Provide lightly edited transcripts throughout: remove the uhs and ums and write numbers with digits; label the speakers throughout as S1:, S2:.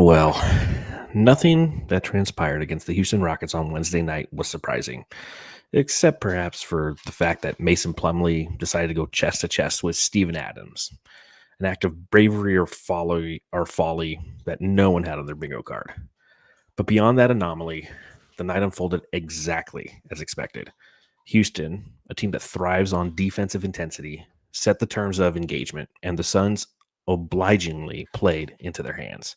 S1: Well, nothing that transpired against the Houston Rockets on Wednesday night was surprising, except perhaps for the fact that Mason Plumlee decided to go chest to chest with Steven Adams, an act of bravery or folly that no one had on their bingo card. But beyond that anomaly, the night unfolded exactly as expected. Houston, a team that thrives on defensive intensity, set the terms of engagement, and the Suns obligingly played into their hands.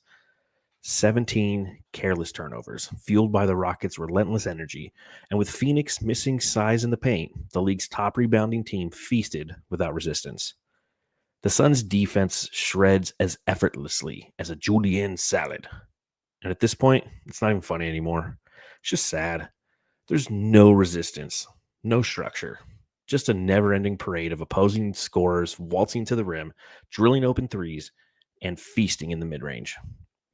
S1: 17 careless turnovers, fueled by the Rockets' relentless energy, and with Phoenix missing size in the paint, the league's top rebounding team feasted without resistance. The Suns' defense shreds as effortlessly as a julienne salad. And at this point, it's not even funny anymore. It's just sad. There's no resistance, no structure, just a never-ending parade of opposing scorers waltzing to the rim, drilling open threes, and feasting in the mid-range.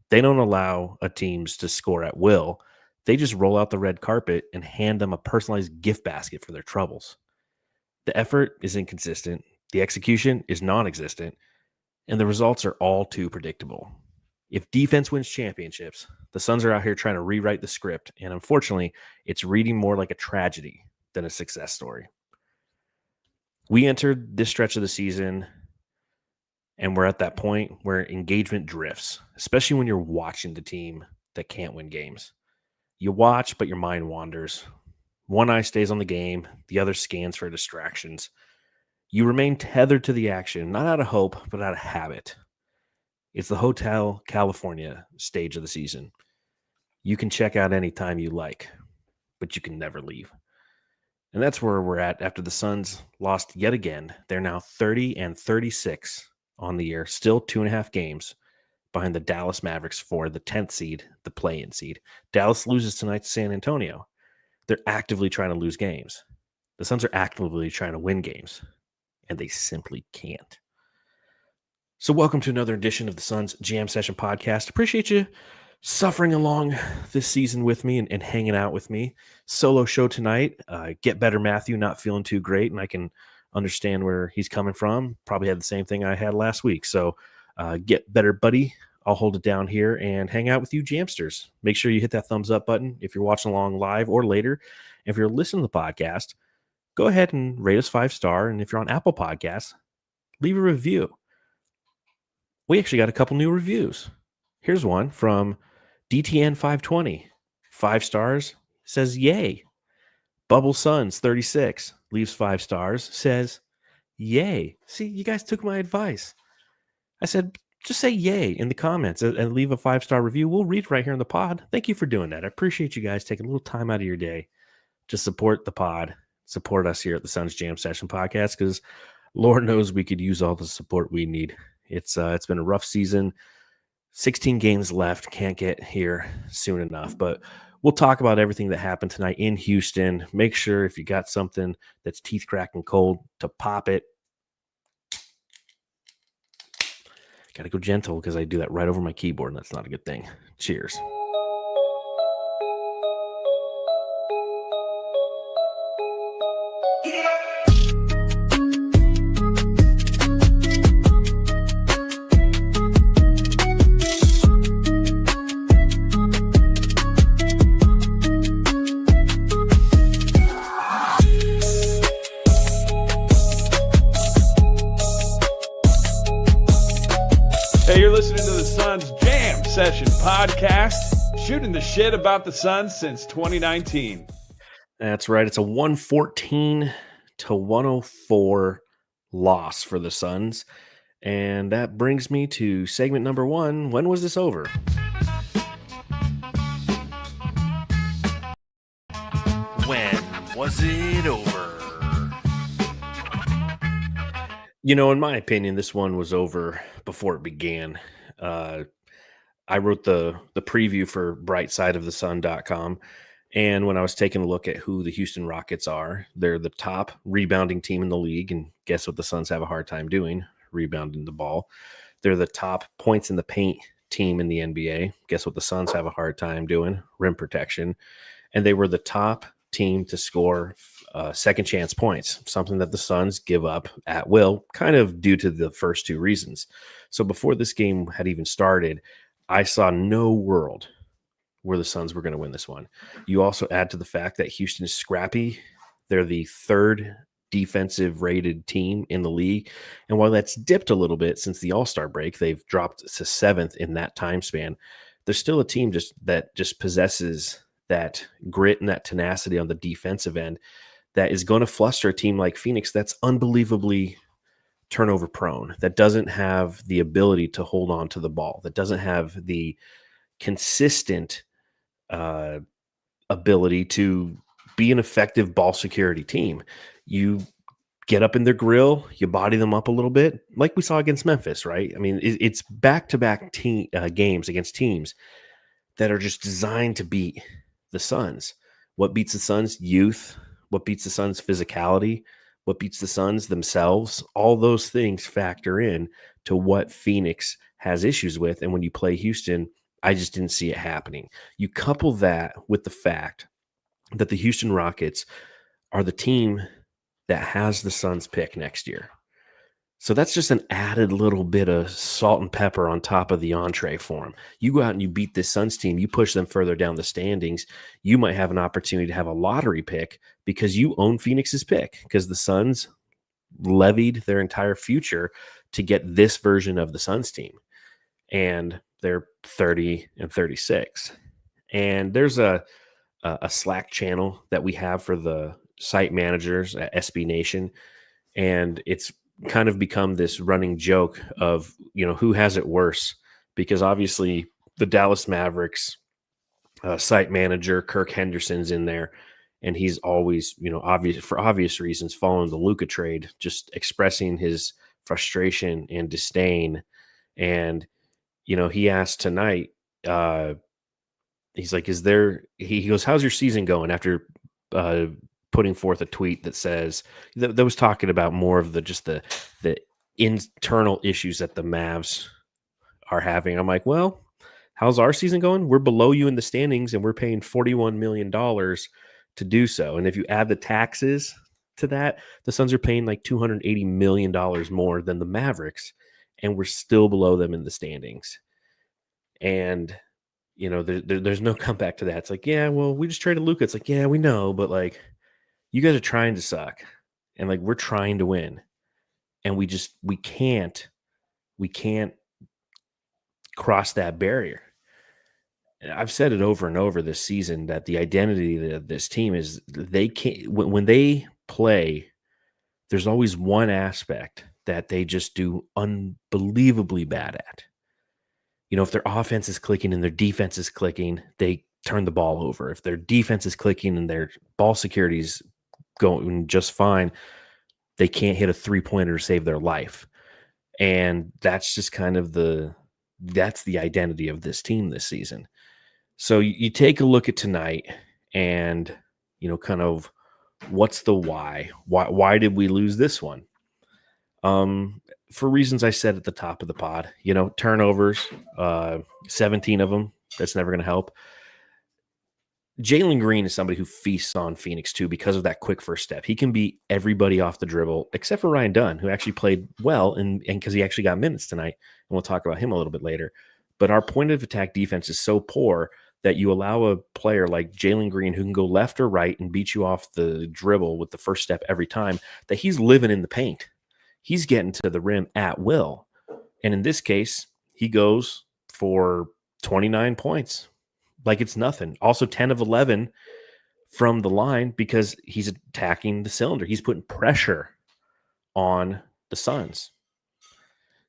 S1: They don't allow teams to score at will. They just roll out the red carpet and hand them a personalized gift basket for their troubles. The effort is inconsistent, the execution is non-existent, and the results are all too predictable. If defense wins championships, the Suns are out here trying to rewrite the script, and unfortunately, it's reading more like a tragedy than a success story. We entered this stretch of the season, and we're at that point where engagement drifts, especially when you're watching the team that can't win games. You watch, but your mind wanders. One eye stays on the game, the other scans for distractions. You remain tethered to the action, not out of hope, but out of habit. It's the Hotel California stage of the season. You can check out anytime you like, but you can never leave. And that's where we're at after the Suns lost yet again. They're now 30-36 on the year, still 2.5 games behind the Dallas Mavericks for the 10th seed, the play-in seed. Dallas loses tonight to San Antonio. They're actively trying to lose games. The Suns are actively trying to win games, and they simply can't. So welcome to another edition of the Suns Jam Session Podcast. Appreciate you suffering along this season with me and hanging out with me. Solo show tonight. Get better, Matthew, not feeling too great, and I can understand where he's coming from. Probably had the same thing I had last week. So get better, buddy. I'll hold it down here and hang out with you Jamsters. Make sure you hit that thumbs up button if you're watching along live or later. If you're listening to the podcast, go ahead and rate us 5-star. And if you're on Apple Podcasts, leave a review. We actually got a couple new reviews. Here's one from DTN520. 5 stars, says yay. Bubble Suns 36 leaves 5 stars, says yay. See, you guys took my advice. I said, just say yay in the comments and leave a 5-star review. We'll read it right here in the pod. Thank you for doing that. I appreciate you guys taking a little time out of your day to support the pod, support us here at the Suns Jam Session Podcast, because Lord knows we could use all the support we need. It's been a rough season. 16 games left. Can't get here soon enough. But we'll talk about everything that happened tonight in Houston. Make sure if you got something that's teeth cracking cold to pop it. Got to go gentle because I do that right over my keyboard, and that's not a good thing. Cheers.
S2: Hey, you're listening to the Suns Jam Session Podcast, shooting the shit about the Suns since 2019.
S1: That's right. It's a 114-104 loss for the Suns. And that brings me to segment number 1. When was this over? When was it over? You know, in my opinion, this one was over before it began. I wrote the preview for brightsideofthesun.com, and when I was taking a look at who the Houston Rockets are, they're the top rebounding team in the league, and guess what the Suns have a hard time doing? Rebounding the ball. They're the top points in the paint team in the NBA. Guess what the Suns have a hard time doing? Rim protection. And they were the top team to score second chance points, something that the Suns give up at will, kind of due to the first two reasons. So before this game had even started, I saw no world where the Suns were going to win this one. You also add to the fact that Houston is scrappy. They're the third defensive rated team in the league. And while that's dipped a little bit since the All-Star break, they've dropped to 7th in that time span. There's still a team that possesses that grit and that tenacity on the defensive end that is going to fluster a team like Phoenix that's unbelievably turnover prone, that doesn't have the ability to hold on to the ball, that doesn't have the consistent ability to be an effective ball security team. You get up in their grill, you body them up a little bit, like we saw against Memphis, right? I mean, it's back-to-back games against teams that are just designed to beat the Suns. What beats the Suns? Youth. What beats the Suns? Physicality. What beats the Suns? Themselves. All those things factor in to what Phoenix has issues with. And when you play Houston, I just didn't see it happening. You couple that with the fact that the Houston Rockets are the team that has the Suns pick next year. So that's just an added little bit of salt and pepper on top of the entree for them. You go out and you beat this Suns team, you push them further down the standings, you might have an opportunity to have a lottery pick because you own Phoenix's pick, because the Suns levied their entire future to get this version of the Suns team. And they're 30 and 36. And there's a Slack channel that we have for the site managers at SB Nation. And it's kind of become this running joke of, who has it worse? Because obviously the Dallas Mavericks site manager, Kirk Henderson's in there. And he's always, for obvious reasons, following the Luka trade, just expressing his frustration and disdain. And he asked tonight, he's like, he goes, how's your season going? After putting forth a tweet that says, that was talking about more of the internal issues that the Mavs are having. I'm like, well, how's our season going? We're below you in the standings and we're paying $41 million to do so. And if you add the taxes to that, the Suns are paying like $280 million more than the Mavericks, and we're still below them in the standings. And, there's no comeback to that. It's like, yeah, well, we just traded Luka. It's like, yeah, we know, but like, you guys are trying to suck, and like, we're trying to win, and we can't cross that barrier. I've said it over and over this season that the identity of this team is they can't, when they play, there's always one aspect that they just do unbelievably bad at. If their offense is clicking and their defense is clicking, they turn the ball over. If their defense is clicking and their ball security is going just fine, they can't hit a three-pointer to save their life. And that's just kind of that's the identity of this team this season. So you take a look at tonight and, kind of what's the why? Why did we lose this one? For reasons I said at the top of the pod, turnovers, 17 of them. That's never going to help. Jalen Green is somebody who feasts on Phoenix too because of that quick first step. He can beat everybody off the dribble except for Ryan Dunn, who actually played well and because he actually got minutes tonight. And we'll talk about him a little bit later. But our point of attack defense is so poor that you allow a player like Jalen Green, who can go left or right and beat you off the dribble with the first step every time, that he's living in the paint. He's getting to the rim at will. And in this case, he goes for 29 points. Like it's nothing. Also 10 of 11 from the line because he's attacking the cylinder. He's putting pressure on the Suns.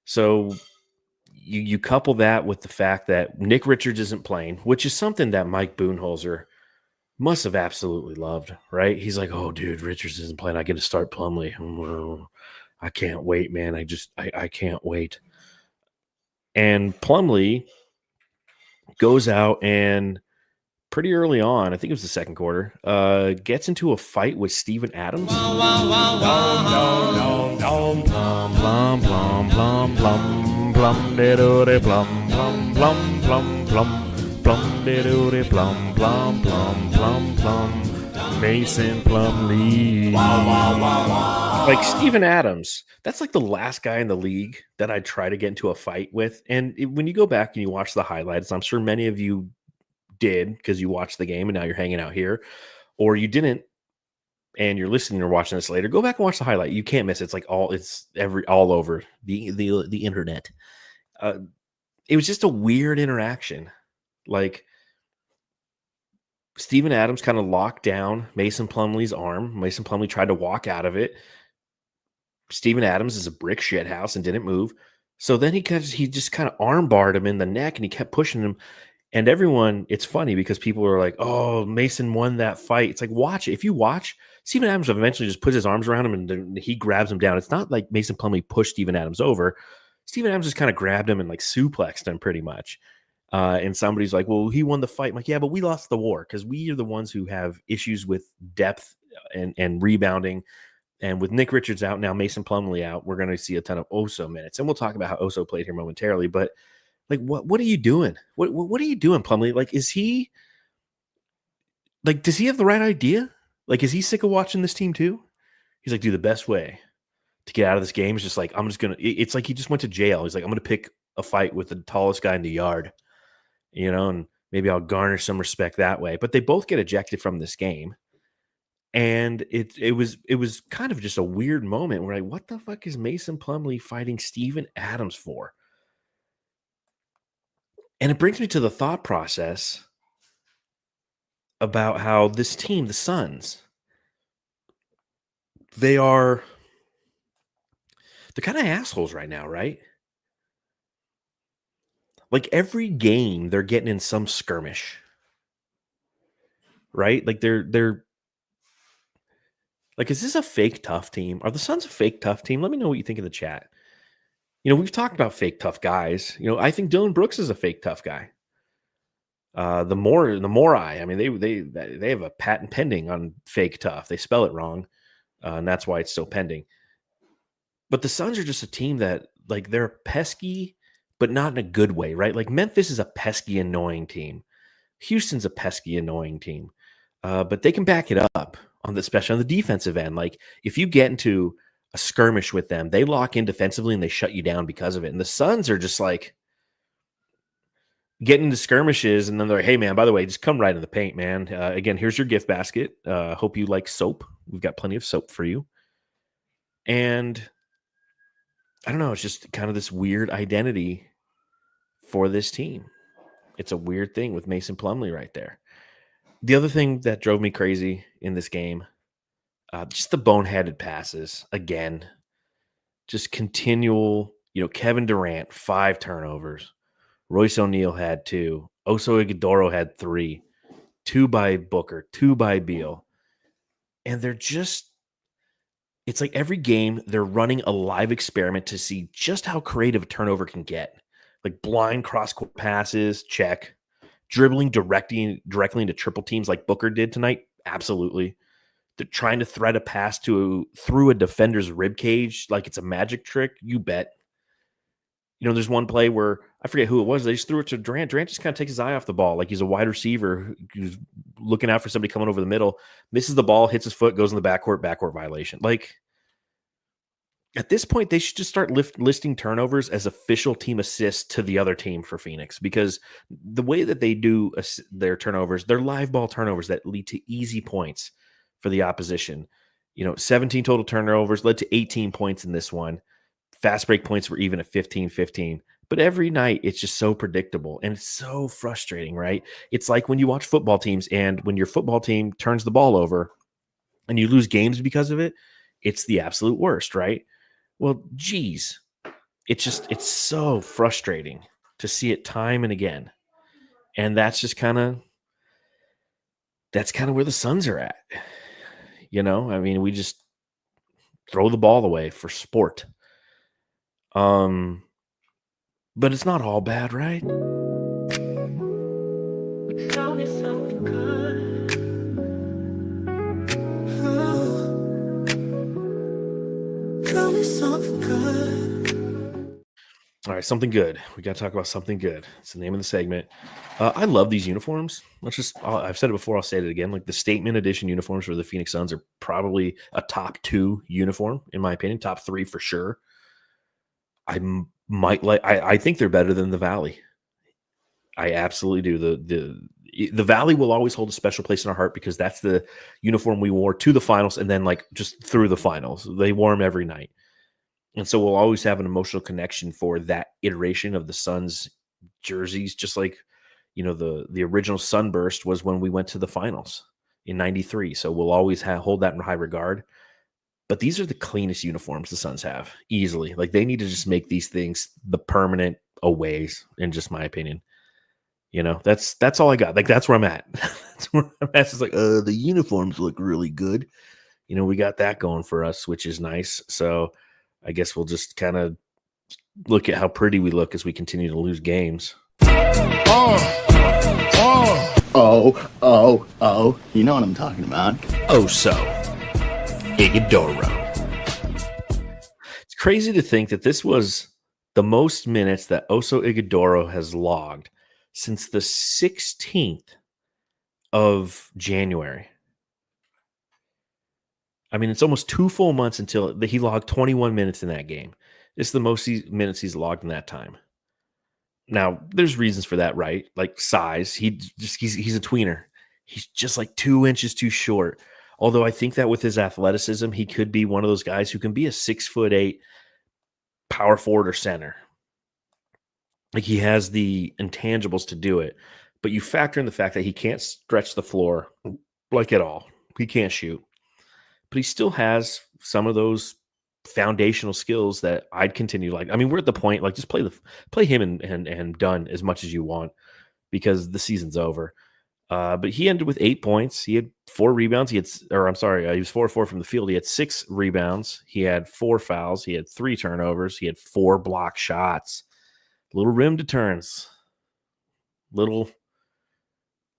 S1: So you couple that with the fact that Nick Richards isn't playing, which is something that Mike Budenholzer must have absolutely loved, right? He's like, oh, dude, Richards isn't playing. I get to start Plumlee. I can't wait, man. I can't wait. And Plumlee goes out and pretty early on, I think it was the second quarter, gets into a fight with Steven Adams. Mason Plumlee. Like Steven Adams, that's like the last guy in the league that I'd try to get into a fight with. And when you go back and you watch the highlights, I'm sure many of you did because you watched the game and now you're hanging out here, or you didn't and you're listening or watching this later. Go back and watch the highlight. You can't miss it. It's like all over the internet. It was just a weird interaction. Like Steven Adams kind of locked down Mason Plumlee's arm. Mason Plumlee tried to walk out of it. Steven Adams is a brick shit house and didn't move. So then he just kind of arm barred him in the neck and he kept pushing him. And everyone, it's funny because people are like, oh, Mason won that fight. It's like, watch it. If you watch, Steven Adams eventually just puts his arms around him and then he grabs him down. It's not like Mason Plumlee pushed Steven Adams over. Steven Adams just kind of grabbed him and like suplexed him pretty much. And somebody's like, well, he won the fight. I'm like, yeah, but we lost the war because we are the ones who have issues with depth and rebounding. And with Nick Richards out now, Mason Plumlee out, we're going to see a ton of Oso minutes. And we'll talk about how Oso played here momentarily. But like, what are you doing? What are you doing, Plumlee? Like, is he like, does he have the right idea? Like, is he sick of watching this team too? He's like, dude, the best way to get out of this game is just like, it's like he just went to jail. He's like, I'm going to pick a fight with the tallest guy in the yard, and maybe I'll garner some respect that way. But they both get ejected from this game. And it was kind of just a weird moment where like, what the fuck is Mason Plumlee fighting Steven Adams for? And it brings me to the thought process about how this team, the Suns, they're kind of assholes right now, right? Like every game they're getting in some skirmish, right? Like they're like, is this a fake tough team? Are the Suns a fake tough team? Let me know what you think in the chat. We've talked about fake tough guys. I think Dylan Brooks is a fake tough guy. The more I mean, they have a patent pending on fake tough. They spell it wrong, and that's why it's still pending. But the Suns are just a team that like they're pesky, but not in a good way, right? Like Memphis is a pesky, annoying team. Houston's a pesky, annoying team, but they can back it up especially on the defensive end. Like if you get into a skirmish with them, they lock in defensively and they shut you down because of it. And the Suns are just like getting into skirmishes, and then they're like, hey, man, by the way, just come right in the paint, man. Again, here's your gift basket. Hope you like soap. We've got plenty of soap for you. And I don't know. It's just kind of this weird identity for this team. It's a weird thing with Mason Plumlee right there. The other thing that drove me crazy in this game, just the boneheaded passes again, just continual, Kevin Durant, 5 turnovers. Royce O'Neal had 2. Oso Ighodaro had 3. 2 by Booker, 2 by Beal. And it's like every game they're running a live experiment to see just how creative a turnover can get. Like blind cross-court passes, check. Dribbling directly into triple teams like Booker did tonight, absolutely. They're trying to thread a pass through a defender's rib cage like it's a magic trick, you bet. There's one play where I forget who it was. They just threw it to Durant. Durant just kind of takes his eye off the ball like he's a wide receiver who's looking out for somebody coming over the middle, misses the ball, hits his foot, goes in the backcourt violation. Like at this point, they should just start listing turnovers as official team assists to the other team for Phoenix, because the way that they do their turnovers, they're live ball turnovers that lead to easy points for the opposition. 17 total turnovers led to 18 points in this one. Fast break points were even at 15-15. But every night, it's just so predictable and it's so frustrating, right? It's like when you watch football teams and when your football team turns the ball over and you lose games because of it, it's the absolute worst, right? Well, geez, it's so frustrating to see it time and again. And that's kind of where the Suns are at. I mean, we just throw the ball away for sport. But it's not all bad, right? Tell me something good. Tell me something good. All right, something good. We got to talk about something good. It's the name of the segment. I love these uniforms. I've said it before, I'll say it again. Like the statement edition uniforms for the Phoenix Suns are probably a top 2 uniform, in my opinion, top 3 for sure. I think they're better than the Valley. I absolutely do. The Valley will always hold a special place in our heart because that's the uniform we wore to the finals and then like just through the finals. They wore them every night. And so we'll always have an emotional connection for that iteration of the Suns jerseys, just like, the original Sunburst was when we went to the finals in 93. So we'll always hold that in high regard. But these are the cleanest uniforms the Suns have, easily. Like they need to just make these things the permanent aways, in just my opinion. That's all I got. Like that's where I'm at. That's where I'm at. It's like, the uniforms look really good. We got that going for us, which is nice. So I guess we'll just kind of look at how pretty we look as we continue to lose games.
S3: Oh. You know what I'm talking about.
S1: Oso Ighodaro. It's crazy to think that this was the most minutes that Oso Ighodaro has logged since the 16th of January. I mean, it's almost 2 full months until he logged 21 minutes in that game. It's the most minutes he's logged in that time. Now, there's reasons for that, right? Like size. He's a tweener. He's just like 2 inches too short. Although I think that with his athleticism, he could be one of those guys who can be a 6'8" power forward or center. Like he has the intangibles to do it. But you factor in the fact that he can't stretch the floor like at all. He can't shoot. But he still has some of those foundational skills that I'd continue to like. I mean, we're at the point, like just play him and done as much as you want because the season's over. But he ended with 8 points. He had 4 rebounds. He was 4-4 from the field. He had 6 rebounds. He had 4 fouls. He had 3 turnovers. He had 4 block shots. Little rim deterrence. Little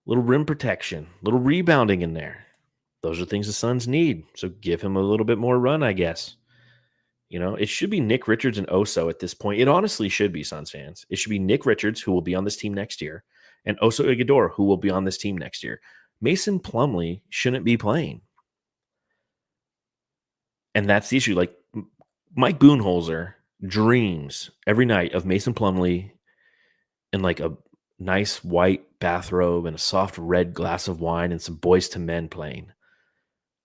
S1: rim protection. Little rebounding in there. Those are things the Suns need. So give him a little bit more run, I guess. It should be Nick Richards and Oso at this point. It honestly should be, Suns fans. It should be Nick Richards, who will be on this team next year, and Oso Ighodaro, who will be on this team next year. Mason Plumlee shouldn't be playing. And that's the issue. Like, Mike Budenholzer dreams every night of Mason Plumlee in like a nice white bathrobe and a soft red glass of wine and some Boys to Men playing.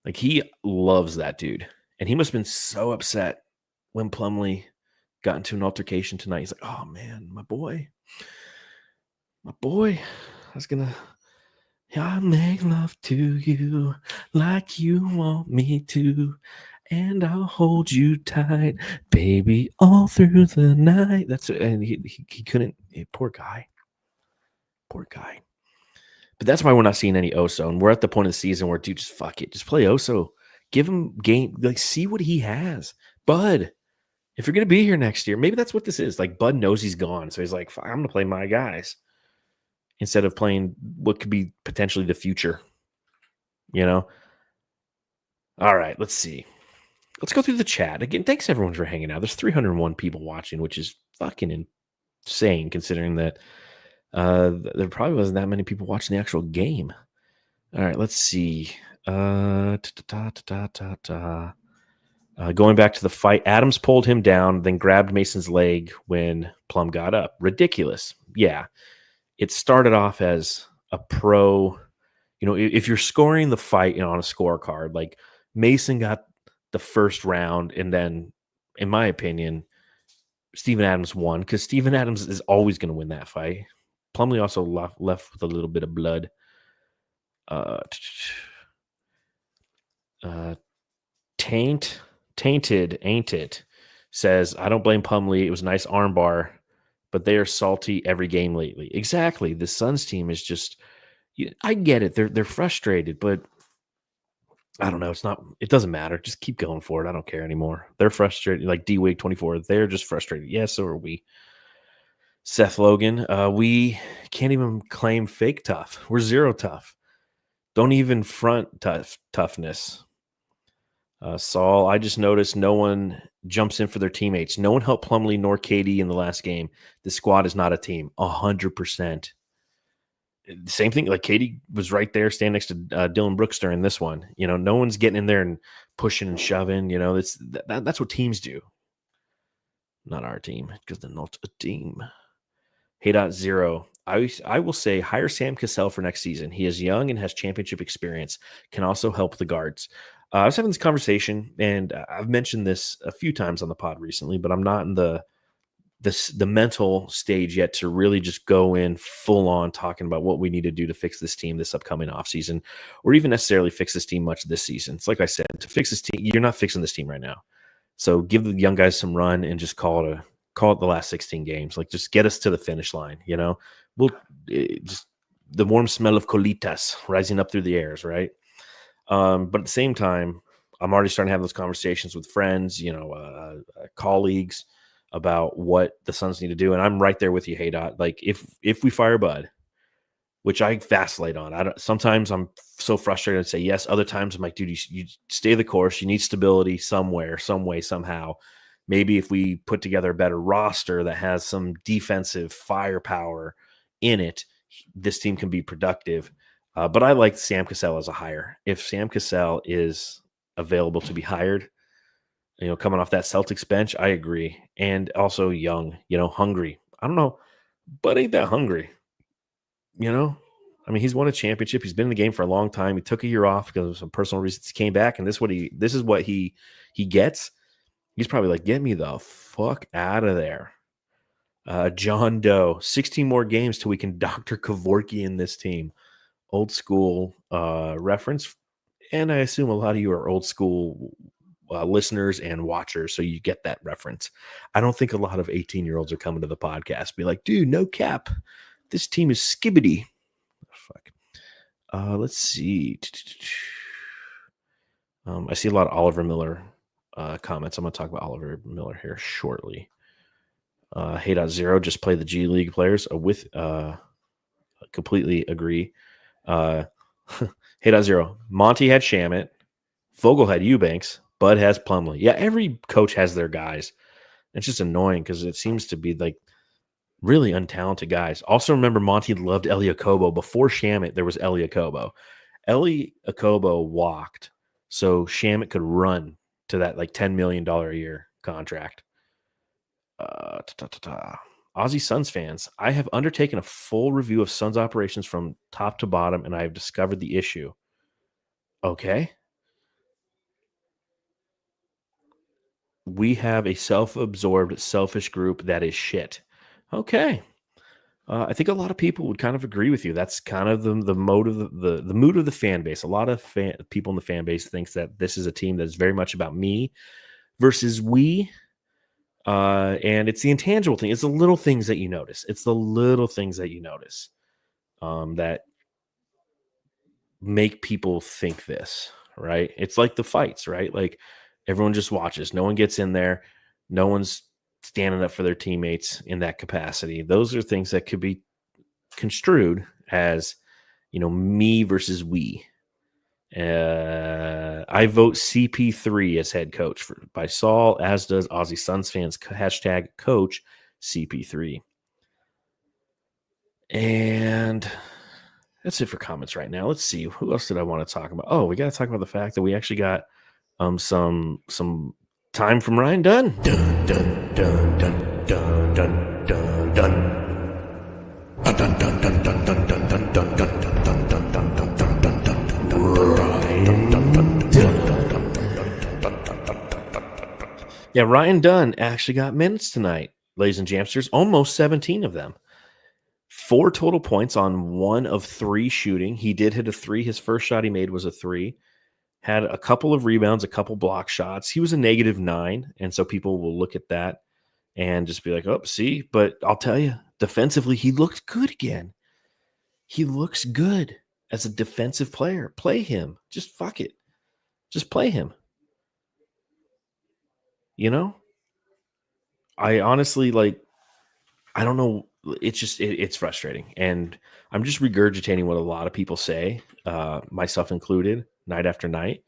S1: Like, he loves that dude. And he must have been so upset when Plumlee got into an altercation tonight. He's like, oh, man, my boy, I was going to, I'll make love to you like you want me to, and I'll hold you tight, baby, all through the night. And he couldn't, poor guy. But that's why we're not seeing any Oso. And we're at the point of the season where, dude, just fuck it. Just play Oso. Give him game. Like, see what he has. Bud, if you're going to be here next year, maybe that's what this is. Like, Bud knows he's gone. So he's like, I'm going to play my guys instead of playing what could be potentially the future. All right, let's see. Let's go through the chat. Again, thanks everyone for hanging out. There's 301 people watching, which is fucking insane considering that there probably wasn't that many people watching the actual game. All right, let's see. Going back to the fight, Adams pulled him down, then grabbed Mason's leg when Plum got up. Ridiculous. Yeah. It started off as a pro, if you're scoring the fight, on a scorecard, like Mason got the first round, and then, in my opinion, Steven Adams won because Steven Adams is always going to win that fight. Plumlee also left with a little bit of blood. Tainted, ain't it? Says, I don't blame Plumlee. It was a nice armbar, but they are salty every game lately. Exactly. The Suns team is just, I get it. They're frustrated, but I don't know. It doesn't matter. Just keep going for it. I don't care anymore. They're frustrated. Like D-Wig 24, they're just frustrated. Yeah, so are we. Seth Logan, we can't even claim fake tough. We're zero tough. Don't even front toughness. Saul, I just noticed no one jumps in for their teammates. No one helped Plumlee nor Katie in the last game. The squad is not a team. 100%. Same thing. Like Katie was right there, standing next to Dylan Brooks during this one. No one's getting in there and pushing and shoving. That's what teams do. Not our team, because they're not a team. Hey.0. I will say hire Sam Cassell for next season. He is young and has championship experience. Can also help the guards. I was having this conversation, and I've mentioned this a few times on the pod recently, but I'm not in the mental stage yet to really just go in full on talking about what we need to do to fix this team this upcoming offseason, or even necessarily fix this team much this season. It's like I said, to fix this team, you're not fixing this team right now. So give the young guys some run and just call it the last 16 games. Like, just get us to the finish line. Just the warm smell of colitas rising up through the airs, right? But at the same time, I'm already starting to have those conversations with friends, colleagues about what the Suns need to do. And I'm right there with you, Hey. Like, if we fire Bud, which I vacillate on, sometimes I'm so frustrated and say yes. Other times I'm like, dude, you stay the course. You need stability somewhere, some way, somehow. Maybe if we put together a better roster that has some defensive firepower in it, this team can be productive. But I like Sam Cassell as a hire. If Sam Cassell is available to be hired, coming off that Celtics bench, I agree. And also young, hungry. I don't know, but ain't that hungry. He's won a championship. He's been in the game for a long time. He took a year off because of some personal reasons. He came back, and this is what he gets. He's probably like, get me the fuck out of there. John Doe, 16 more games till we can Dr. Kevorkian in this team. Old school reference. And I assume a lot of you are old school listeners and watchers, so you get that reference. I don't think a lot of 18-year-olds are coming to the podcast be like, dude, no cap. This team is skibbity. Fuck. Let's see. I see a lot of Oliver Miller comments. I'm going to talk about Oliver Miller here shortly. Hey.0, just play the G League players with completely agree. Hey.0, Monty had Shamet, Vogel had Eubanks, Bud has Plumlee. Yeah, every coach has their guys. It's just annoying because it seems to be like really untalented guys. Also remember, Monty loved Eli Okobo. Before Shamet, there was Eli Okobo. Eli Okobo walked so Shamet could run to that like $10 million a year contract. Aussie Suns fans, I have undertaken a full review of Suns operations from top to bottom, and I have discovered the issue. Okay. We have a self-absorbed, selfish group that is shit. Okay. I think a lot of people would kind of agree with you. That's kind of the mode of the mood of the fan base. A lot of people in the fan base thinks that this is a team that is very much about me versus we. And it's the intangible thing. It's the little things that you notice. That make people think this, right? It's like the fights, right? Like everyone just watches. No one gets in there. No one's standing up for their teammates in that capacity. Those are things that could be construed as, me versus we. I vote CP3 as head coach by Saul, as does Aussie Suns fans. Hashtag coach CP3. And that's it for comments right now. Let's see. Who else did I want to talk about? Oh, we got to talk about the fact that we actually got some time from Ryan Dunn. Dun, dun, dun, dun, dun, dun, dun, dun. Dun, dun, dun, dun, dun, dun, dun, dun, dun, dun, dun, dun, dun, dun, dun, dun, dun, dun. Yeah, Ryan Dunn actually got minutes tonight, ladies and jamsters. Almost 17 of them. 4 total points on 1 of 3 shooting. He did hit a 3. His first shot he made was a 3. Had a couple of rebounds, a couple block shots. He was a -9, and so people will look at that and just be like, oh, see? But I'll tell you, defensively, he looked good again. He looks good as a defensive player. Play him. Just fuck it. Just play him. I honestly, I don't know. It's frustrating. And I'm just regurgitating what a lot of people say, myself included, night after night.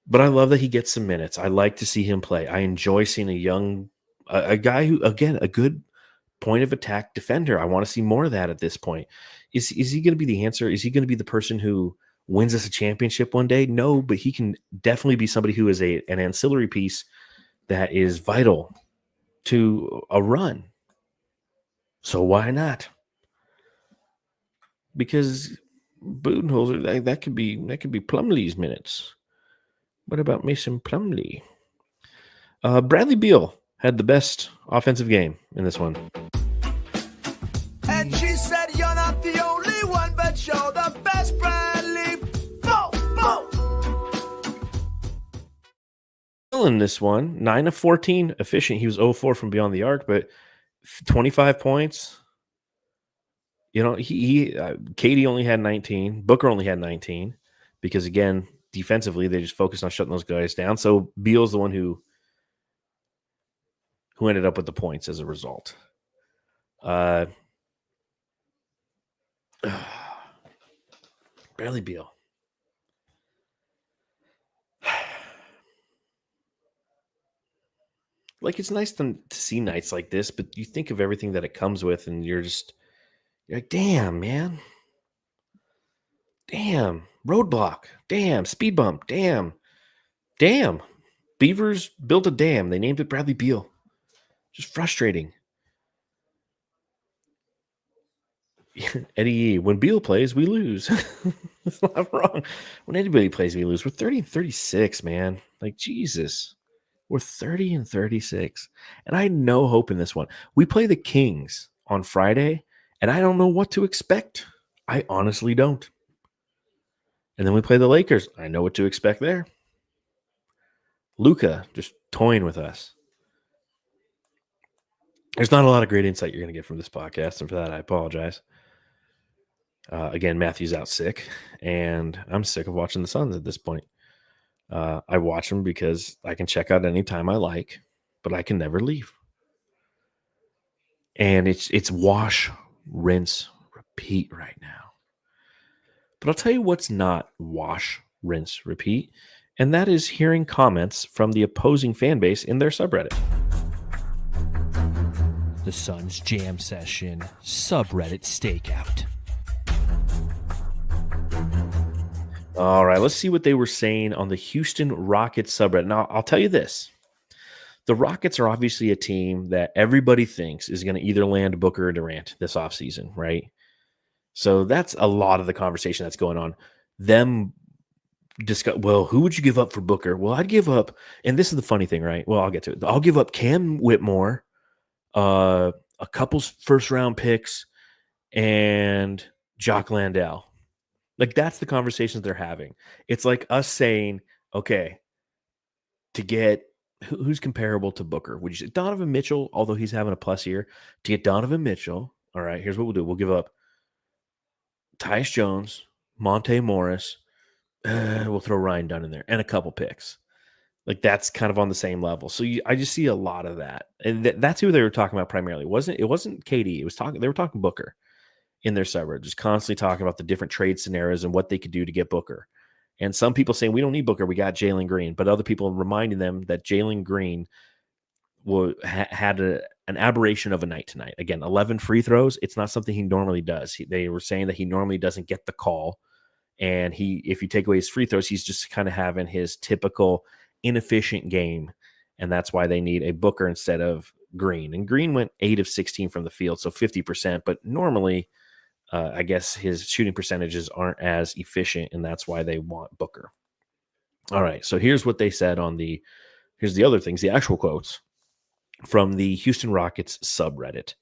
S1: But I love that he gets some minutes. I like to see him play. I enjoy seeing a guy who, again, a good point of attack defender. I want to see more of that at this point. Is he going to be the answer? Is he going to be the person who wins us a championship one day? No, but he can definitely be somebody who is an ancillary piece that is vital to a run. So why not? Because Budenholzer, that could be Plumlee's minutes. What about Mason Plumlee? Bradley Beal had the best offensive game in this one.
S4: And she said, "You're not the only one, but you're the best, Bradley." Bo, bo.
S1: In this one, 9 of 14 efficient. He was 0-4 from beyond the arc, but 25 points. You know, Katie only had 19. Booker only had 19 because, again, defensively, they just focused on shutting those guys down. So Beal's the one who ended up with the points as a result. Bradley Beal. Like, it's nice to see nights like this, but you think of everything that it comes with, and you're like, damn, man. Damn. Roadblock. Damn. Speed bump. Damn. Beavers built a dam. They named it Bradley Beal. Just frustrating. Eddie E. When Beal plays, we lose. That's not wrong. When anybody plays, we lose. We're 30-36, man. Like, Jesus. We're 30-36. And I had no hope in this one. We play the Kings on Friday, and I don't know what to expect. I honestly don't. And then we play the Lakers. I know what to expect there. Luka just toying with us. There's not a lot of great insight you're going to get from this podcast, and for that, I apologize. Again, Matthew's out sick, and I'm sick of watching the Suns at this point. I watch them because I can check out anytime I like, but I can never leave. And it's wash, rinse, repeat right now. But I'll tell you what's not wash, rinse, repeat, and that is hearing comments from the opposing fan base in their subreddit.
S5: The Suns Jam Session subreddit stakeout.
S1: All right, let's see what they were saying on the Houston Rockets subreddit. Now, I'll tell you this. The Rockets are obviously a team that everybody thinks is going to either land Booker or Durant this offseason, right? So that's a lot of the conversation that's going on. Them discuss, well, who would you give up for Booker? Well, I'd give up, and this is the funny thing, right? Well, I'll get to it. I'll give up Cam Whitmore, a couple first-round picks, and Jock Landale. Like, that's the conversations they're having. It's like us saying, okay, to get who's comparable to Booker? Would you say Donovan Mitchell, although he's having a plus year? To get Donovan Mitchell, all right, here's what we'll do. We'll give up Tyus Jones, Monte Morris, we'll throw Ryan Dunn in there, and a couple picks. Like, that's kind of on the same level. So I just see a lot of that. And that's who they were talking about primarily. It wasn't KD. They were talking Booker in their subreddit, just constantly talking about the different trade scenarios and what they could do to get Booker. And some people saying, we don't need Booker, we got Jalen Green. But other people reminding them that Jalen Green had an aberration of a night tonight. Again, 11 free throws. It's not something he normally does. They were saying that he normally doesn't get the call. And if you take away his free throws, he's just kind of having his typical inefficient game. And that's why they need a Booker instead of Green. And Green went 8 of 16 from the field, so 50%. But normally, I guess his shooting percentages aren't as efficient, and that's why they want Booker. All right, so here's what they said here's the other things, the actual quotes from the Houston Rockets subreddit.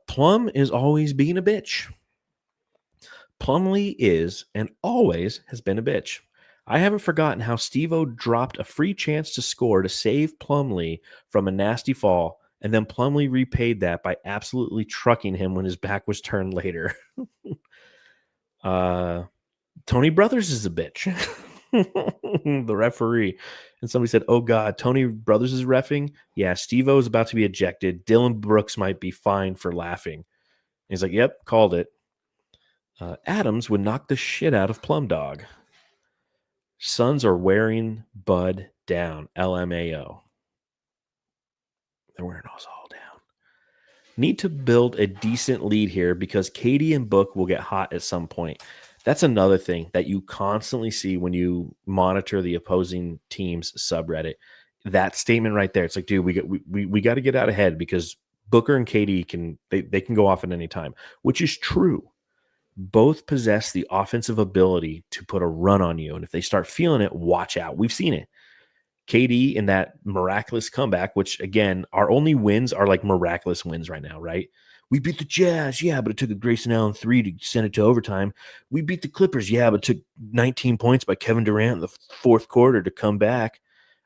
S1: Plum is always being a bitch. Plumlee is and always has been a bitch. I haven't forgotten how Steve-O dropped a free chance to score to save Plumlee from a nasty fall, and then Plumlee repaid that by absolutely trucking him when his back was turned later. Tony Brothers is a bitch. The referee. And somebody said, oh, God, Tony Brothers is reffing? Yeah, Steve-O is about to be ejected. Dylan Brooks might be fined for laughing. He's like, yep, called it. Adams would knock the shit out of Plum Dog. Suns are wearing Bud down. LMAO. They're wearing us all down. Need to build a decent lead here because KD and Book will get hot at some point. That's another thing that you constantly see when you monitor the opposing team's subreddit. That statement right there. It's like, dude, we got to get out ahead because Booker and KD can go off at any time, which is true. Both possess the offensive ability to put a run on you. And if they start feeling it, watch out. We've seen it. KD in that miraculous comeback, which again, our only wins are like miraculous wins right now, right? We beat the Jazz, yeah, but it took a Grayson Allen 3 to send it to overtime. We beat the Clippers, yeah, but it took 19 points by Kevin Durant in the fourth quarter to come back.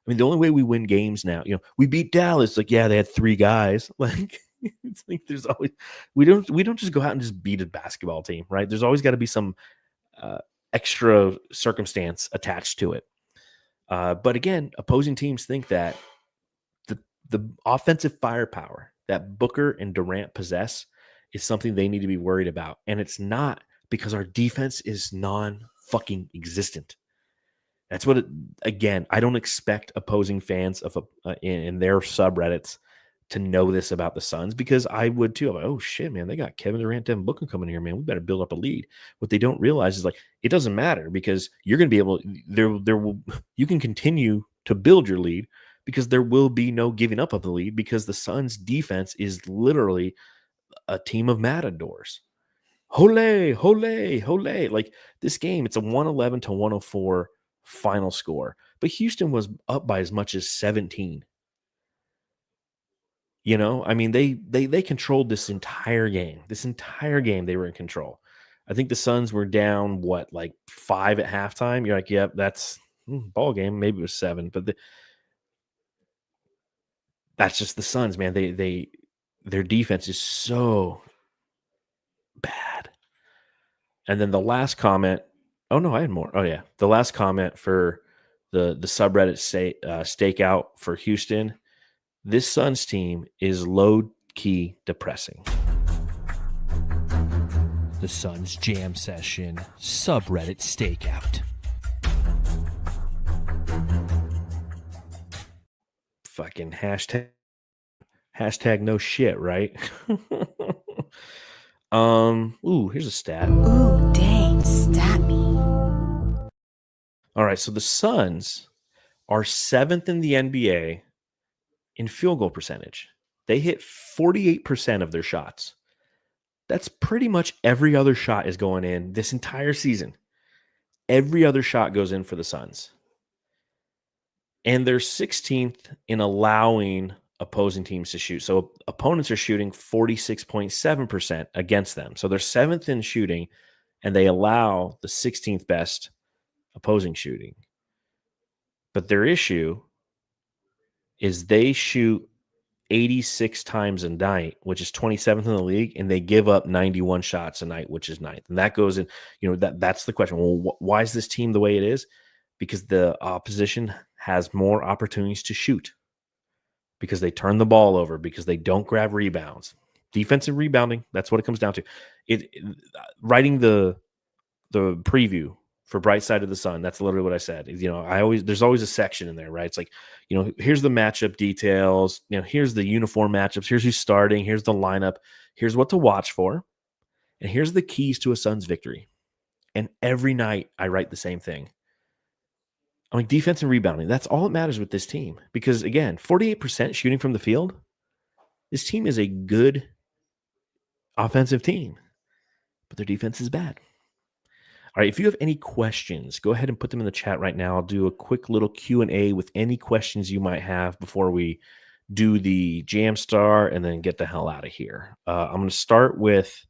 S1: I mean, the only way we win games now, we beat Dallas, like, yeah, they had 3 guys. Like, it's like there's always we don't just go out and just beat a basketball team, right? There's always got to be some extra circumstance attached to it. But again, opposing teams think that the offensive firepower that Booker and Durant possess is something they need to be worried about. And it's not, because our defense is non-fucking existent. That's what again, I don't expect opposing fans of in their subreddits to know this about the Suns, because I would too. I'm like, oh shit, man, they got Kevin Durant, Devin Booker coming here, man. We better build up a lead. What they don't realize is like, it doesn't matter because you're going to be able, you can continue to build your lead because there will be no giving up of the lead because the Suns defense is literally a team of matadors. Hole, hole, hole. Like this game, it's a 111 to 104 final score, but Houston was up by as much as 17. I mean, they controlled this entire game. This entire game, they were in control. I think the Suns were down, like 5 at halftime. You're like, yep, that's ball game. Maybe it was 7, but that's just the Suns, man. Their defense is so bad. And then the last comment. Oh no, I had more. Oh yeah, the last comment for the subreddit stakeout for Houston. This Suns team is low-key depressing.
S5: The Suns Jam Session subreddit stakeout.
S1: Fucking hashtag no shit, right? Here's a stat.
S6: Ooh, dang, stat me.
S1: All right, so the Suns are 7th in the NBA in field goal percentage. They hit 48% of their shots. That's pretty much every other shot is going in this entire season. Every other shot goes in for the Suns. And they're 16th in allowing opposing teams to shoot. So opponents are shooting 46.7% against them. So they're 7th in shooting, and they allow the 16th best opposing shooting. But their issue is they shoot 86 times a night, which is 27th in the league, and they give up 91 shots a night, which is 9th. And that goes in, that's the question. Well, why is this team the way it is? Because the opposition has more opportunities to shoot, because they turn the ball over, because they don't grab rebounds. Defensive rebounding, that's what it comes down to. Writing the preview for Bright Side of the Sun, that's literally what I said. There's always a section in there, right? It's like, here's the matchup details, here's the uniform matchups, here's who's starting, here's the lineup, here's what to watch for, and here's the keys to a Suns victory. And every night I write the same thing. I'm like, defense and rebounding, that's all that matters with this team. Because again, 48% shooting from the field, this team is a good offensive team, but their defense is bad. All right, if you have any questions, go ahead and put them in the chat right now. I'll do a quick little Q&A with any questions you might have before we do the Jam Star and then get the hell out of here. I'm going to start with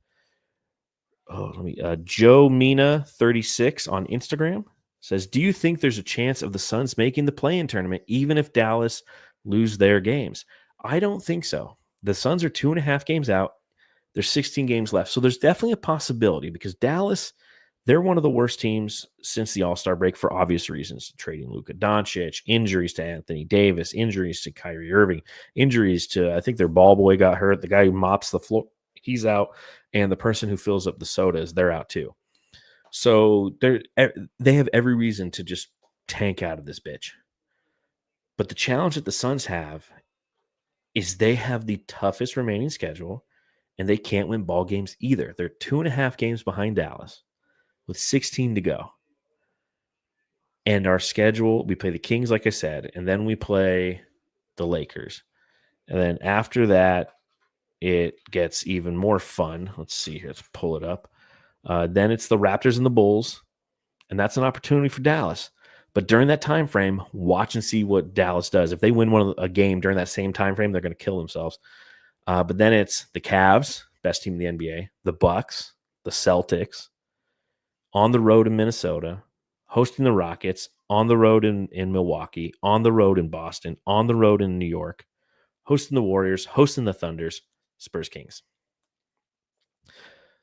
S1: Joe Mina 36 on Instagram. Says, do you think there's a chance of the Suns making the play-in tournament even if Dallas lose their games? I don't think so. The Suns are 2.5 games out. There's 16 games left. So there's definitely a possibility, because Dallas, they're one of the worst teams since the All-Star break for obvious reasons. Trading Luka Doncic, injuries to Anthony Davis, injuries to Kyrie Irving, injuries to, I think their ball boy got hurt. The guy who mops the floor, he's out. And the person who fills up the sodas, they're out too. So they have every reason to just tank out of this bitch. But the challenge that the Suns have is they have the toughest remaining schedule, and they can't win ball games either. They're 2.5 games behind Dallas with 16 to go. And our schedule, we play the Kings, like I said, and then we play the Lakers. And then after that, it gets even more fun. Let's see here. Let's pull it up. Then it's the Raptors and the Bulls, and that's an opportunity for Dallas. But during that time frame, watch and see what Dallas does. If they win a game during that same time frame, they're going to kill themselves. But then it's the Cavs, best team in the NBA, the Bucks, the Celtics, on the road in Minnesota, hosting the Rockets, on the road in Milwaukee, on the road in Boston, on the road in New York, hosting the Warriors, hosting the Thunders, Spurs, Kings.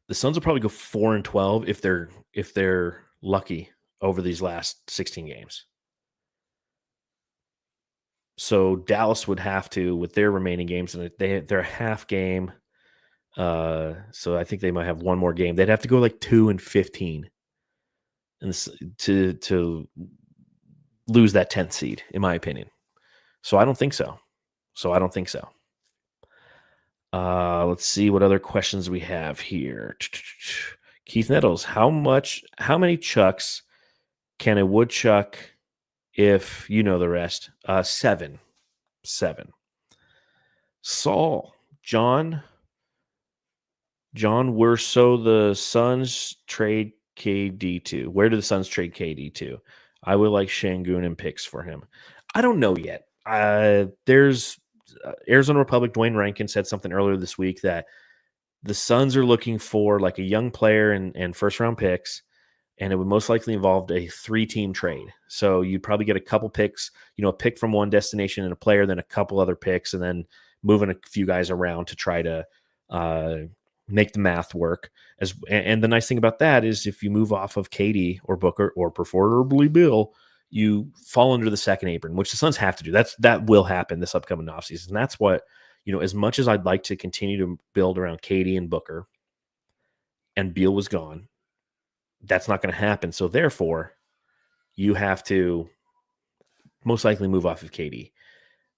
S1: The Suns will probably go 4-12 if they're lucky over these last 16 games. So Dallas would have to, with their remaining games, and they're a half game. So I think they might have one more game. They'd have to go like 2-15 and to lose that 10th seed, in my opinion. So I don't think so. Let's see what other questions we have here. Keith Nettles, how many chucks can a woodchuck, if you know the rest? 7. Saul, John, where so the Suns trade KD to? Where do the Suns trade KD to? I would like Şengün and picks for him. I don't know yet. There's Arizona Republic, Dwayne Rankin said something earlier this week that the Suns are looking for like a young player and first round picks, and it would most likely involve a 3-team trade. So you'd probably get a couple picks, a pick from one destination and a player, then a couple other picks, and then moving a few guys around to try to make the math work. And the nice thing about that is if you move off of KD or Booker or preferably Bill, you fall under the second apron, which the Suns have to do. That will happen this upcoming offseason. And that's what, as much as I'd like to continue to build around KD and Booker, and Beal was gone, that's not going to happen. So therefore, you have to most likely move off of KD.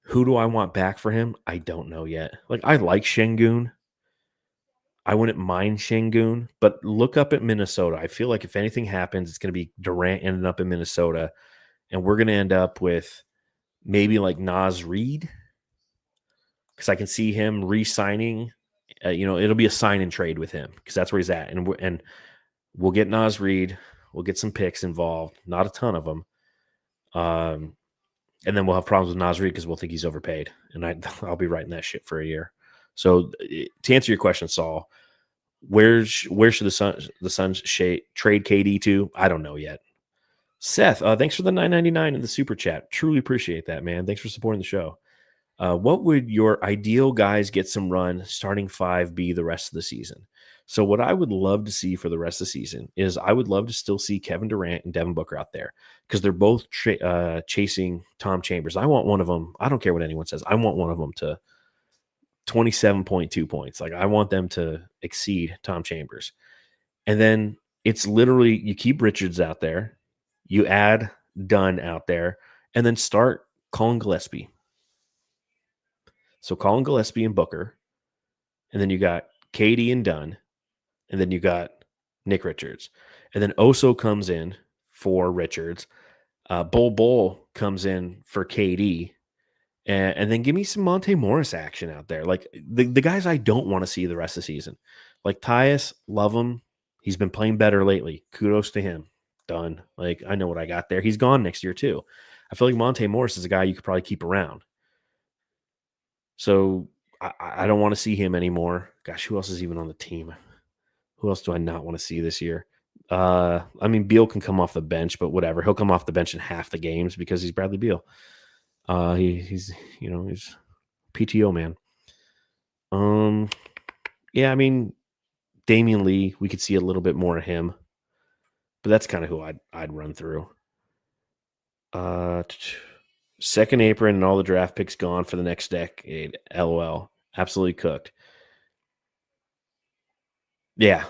S1: Who do I want back for him? I don't know yet. Like, I like Şengün. I wouldn't mind Şengün, but look up at Minnesota. I feel like if anything happens, it's going to be Durant ending up in Minnesota, and we're going to end up with maybe like Naz Reid, because I can see him re-signing. It'll be a sign and trade with him because that's where he's at, and we'll get Naz Reid. We'll get some picks involved, not a ton of them, and then we'll have problems with Naz Reid because we'll think he's overpaid, and I'll be writing that shit for a year. So to answer your question, Saul, where should the Suns trade KD to? I don't know yet. Seth, thanks for the $9.99 in the super chat. Truly appreciate that, man. Thanks for supporting the show. What would your ideal guys get some run starting 5 be the rest of the season? So what I would love to see for the rest of the season is I would love to still see Kevin Durant and Devin Booker out there because they're both chasing Tom Chambers. I want one of them. I don't care what anyone says. I want one of them to 27.2 points. Like, I want them to exceed Tom Chambers. And then it's literally, you keep Richards out there, you add Dunn out there, and then start Colin Gillespie. So Colin Gillespie and Booker, and then you got KD and Dunn, and then you got Nick Richards. And then Oso comes in for Richards. Bol comes in for KD. And then give me some Monte Morris action out there. Like the guys I don't want to see the rest of the season. Like Tyus, love him. He's been playing better lately. Kudos to him. Done. Like, I know what I got there. He's gone next year too. I feel like Monte Morris is a guy you could probably keep around. So I don't want to see him anymore. Gosh, who else is even on the team? Who else do I not want to see this year? Beal can come off the bench, but whatever. He'll come off the bench in half the games because he's Bradley Beal. He's PTO man. Damian Lee, we could see a little bit more of him, but that's kind of who I'd run through. Second apron and all the draft picks gone for the next decade. LOL. Absolutely cooked. Yeah.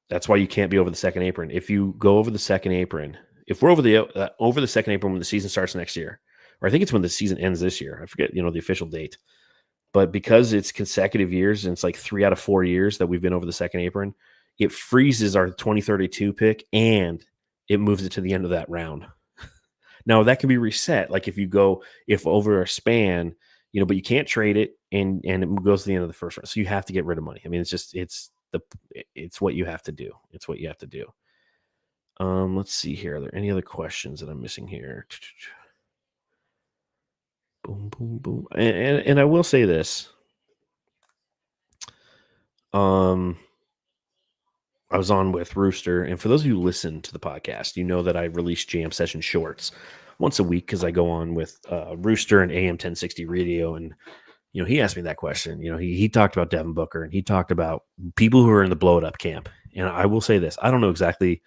S1: That's why you can't be over the second apron. If you go over the second apron, If we're over the second apron when the season starts next year, or I think it's when the season ends this year. I forget, the official date. But because it's consecutive years and it's like 3 out of 4 years that we've been over the second apron, it freezes our 2032 pick and it moves it to the end of that round. Now that can be reset. Like if over a span, but you can't trade it and it goes to the end of the first round. So you have to get rid of money. I mean, it's what you have to do. It's what you have to do. Let's see here. Are there any other questions that I'm missing here? Boom, boom, boom. And I will say this. I was on with Rooster, and for those of you who listen to the podcast, you know that I release jam session shorts once a week because I go on with Rooster and AM 1060 Radio, and he asked me that question. He talked about Devin Booker, and he talked about people who are in the blow it up camp. And I will say this: I don't know exactly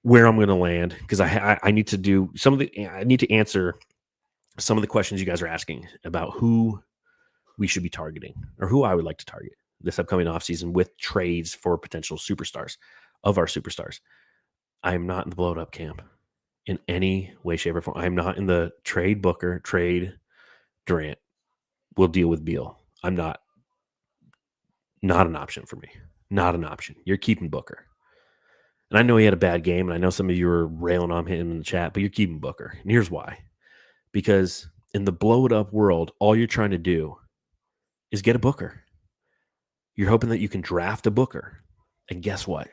S1: where I'm going to land because I need to do I need to answer some of the questions you guys are asking about who we should be targeting or who I would like to target this upcoming offseason with trades for potential superstars of our superstars. I am not in the blow it up camp in any way, shape, or form. I'm not in the trade Booker, trade Durant. We'll deal with Beal. I'm not an option for me. Not an option. You're keeping Booker. And I know he had a bad game, and I know some of you are railing on him in the chat, but you're keeping Booker. And here's why. Because in the blow it up world, all you're trying to do is get a Booker. You're hoping that you can draft a Booker. And guess what?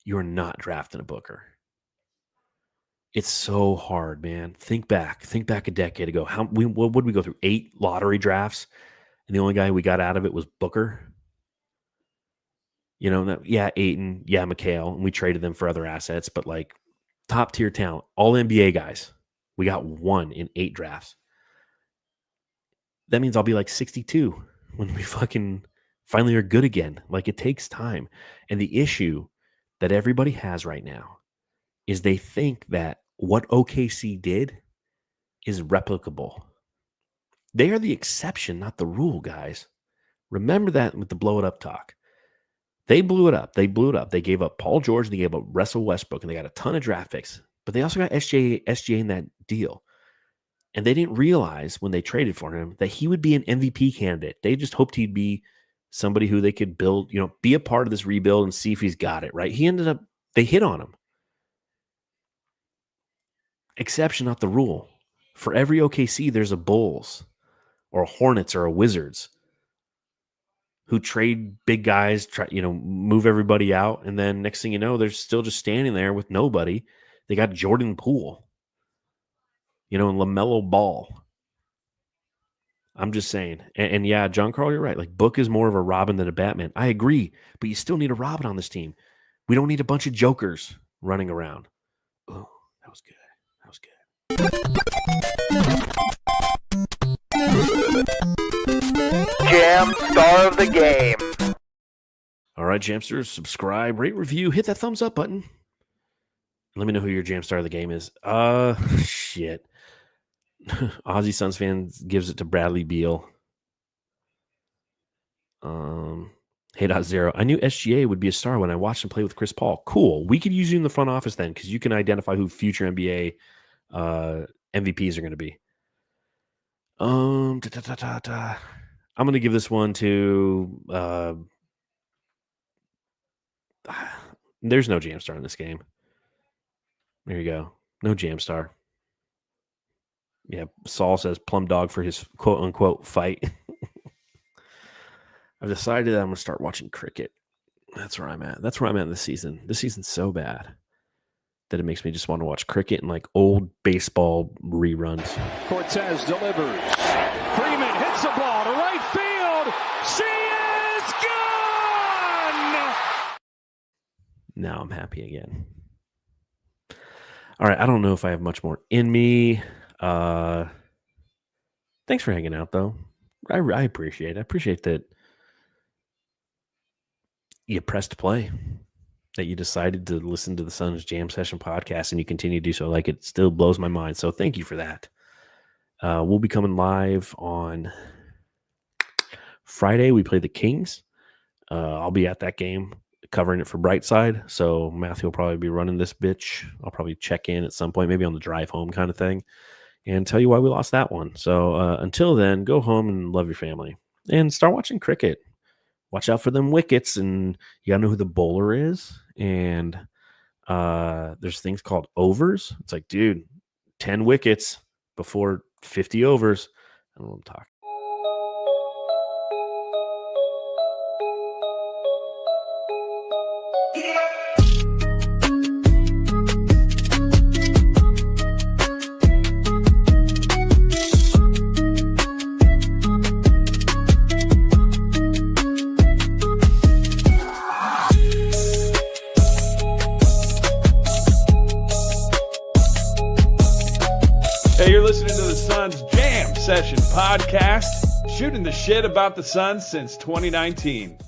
S1: You're not drafting a Booker. It's so hard, man. Think back a decade ago. What would we go through? 8 lottery drafts, and the only guy we got out of it was Booker. Ayton, McHale, and we traded them for other assets, but like top tier talent, all NBA guys. We got 1 in 8 drafts. That means I'll be like 62 when we fucking finally are good again. Like, it takes time. And the issue that everybody has right now is they think that what OKC did is replicable. They are the exception, not the rule, guys. Remember that with the blow it up talk. They blew it up. They gave up Paul George. They gave up Russell Westbrook, and they got a ton of draft picks. But they also got SGA in that deal. And they didn't realize when they traded for him that he would be an MVP candidate. They just hoped he'd be somebody who they could build, be a part of this rebuild and see if he's got it, right? They hit on him. Exception, not the rule. For every OKC, there's a Bulls or a Hornets or a Wizards who trade big guys, move everybody out. And then next thing you know, they're still just standing there with nobody. They got Jordan Poole, and LaMelo Ball. I'm just saying. And yeah, John Carl, you're right. Like, Book is more of a Robin than a Batman. I agree, but you still need a Robin on this team. We don't need a bunch of jokers running around. Oh, that was good.
S7: Jam Star of the Game.
S1: All right, Jamsters, subscribe, rate, review, hit that thumbs up button. Let me know who your Jam Star of the Game is. Shit. Aussie Suns fan gives it to Bradley Beal. Hey.0. I knew SGA would be a star when I watched him play with Chris Paul. Cool. We could use you in the front office then, because you can identify who future NBA MVPs are going to be. I'm going to give this one to there's no Jam Star in this game. There you go. No Jam Star. Yeah, Saul says plum dog for his quote-unquote fight. I've decided that I'm going to start watching cricket. That's where I'm at. That's where I'm at this season. This season's so bad that it makes me just want to watch cricket and like old baseball reruns.
S8: Cortez delivers. Freeman hits the ball to right field. She is gone!
S1: Now I'm happy again. All right, I don't know if I have much more in me. Thanks for hanging out, though. I appreciate it. I appreciate that you pressed play, that you decided to listen to the Suns Jam Session podcast, and you continue to do so. Like, it still blows my mind. So thank you for that. We'll be coming live on Friday. We play the Kings. I'll be at that game. covering it for Brightside. So Matthew will probably be running this bitch. I'll probably check in at some point, maybe on the drive home kind of thing, and tell you why we lost that one. So until then, go home and love your family and start watching cricket. Watch out for them wickets, and you gotta know who the bowler is. And there's things called overs. It's like, dude, 10 wickets before 50 overs. I don't know what I'm talking.
S2: Hey, you're listening to the Suns Jam Session Podcast, shooting the shit about the Suns since 2019.